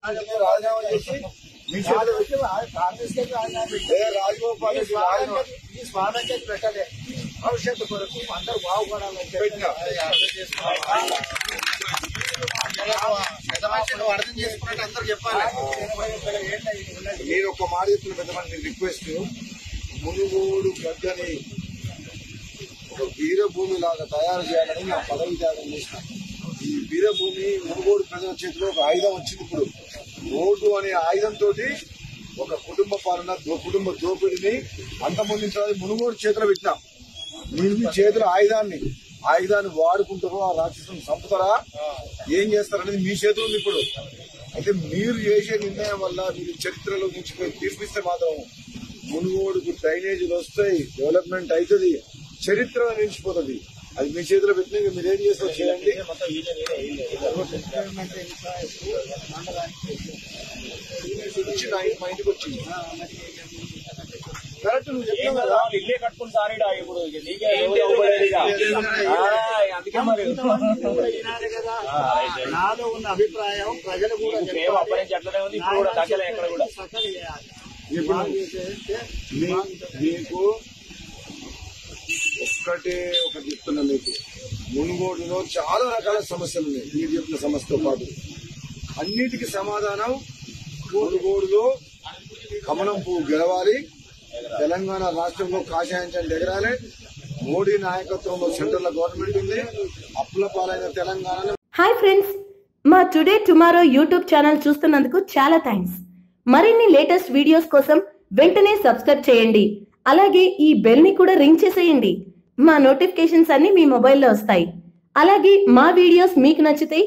రాజీనామా చేసి కాంగ్రెస్ రాజగోపాల్ ఈ స్వాతంత్ర పెట్టలే భవిష్యత్తు కొరకు అందరూ బాగుపడాలని అర్థం చేసుకున్నట్టు అందరూ చెప్పాలి. నేను ఒక మాట చెప్తున్న పెద్దమంది రిక్వెస్ట్, మునుగోడు గడ్డని ఒక వీరభూమి లాగా తయారు చేయాలని నా పదవి త్యాగం చేసిన. ఈ వీరభూమి మునుగోడు ప్రజల చేతిలో ఒక ఆయుధం వచ్చింది. ఇప్పుడు ఓటు అనే ఆయుధంతో ఒక కుటుంబ పాలన కుటుంబ దోపిడిని అంతమొందించాలని మునుగోడు చేతిలో పెట్టినాం. మీ చేతుల ఆయుధాన్ని వాడుకుంటారో ఆ రాక్షసుని చంపుతారా ఏం చేస్తారనేది మీ చేతిలో ఉంది ఇప్పుడు. అయితే మీరు చేసే నిర్ణయం వల్ల మీరు చరిత్రలో నిలిచిపోయి తీర్పిస్తే మాత్రం మునుగోడుకు డ్రైనేజీలు వస్తాయి, డెవలప్మెంట్ అవుతుంది, చరిత్ర నిలిచిపోతుంది. అది మీ చేతిలో పెట్టిన మీరేం చేస్తారు చేయండి. మా ఇంటికి వచ్చింది కరెక్ట్. నువ్వు చెప్తావు కదా ఇల్లే కట్టుకుంటారు ఇప్పుడు నాలో ఉన్న అభిప్రాయం ప్రజలు కూడా అట్లనే ఉంది. ఇప్పుడు కూడా తగ్గలే ఎక్కడ కూడా. మీకు ఒక్కటే ఒకటి చెప్తున్నా, మీకు మునుగోడులో చాలా రకాల సమస్యలు ఉన్నాయి. మీరు చెప్పిన సమస్యతో పాటు అన్నిటికీ సమాధానం మునుగోడులో కమలం పువ్వు గెలవాలి, తెలంగాణ రాష్ట్రంలో కాషాయం జెండా ఎగరాలి, మోడీ నాయకత్వంలో సెంట్రల్ లో గవర్నమెంట్ ఉంది, అప్పుల పాలైన తెలంగాణ. హాయ్ ఫ్రెండ్స్, మా టుడే టుమారో యూట్యూబ్ ఛానల్ చూస్తున్నందుకు చాలా థ్యాంక్స్. మరిన్ని లేటెస్ట్ వీడియోస్ కోసం వెంటనే సబ్స్క్రైబ్ చేయండి. అలాగే ఈ బెల్ ని కూడా రింగ్ చేసేయండి. మా నోటిఫికేషన్స్ అన్ని మీ మొబైల్లో వస్తాయి. అలాగే మా వీడియోస్ మీకు నచ్చితే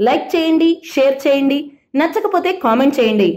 లైక్ చేయండి, షేర్ చేయండి, నచ్చకపోతే కామెంట్ చేయండి.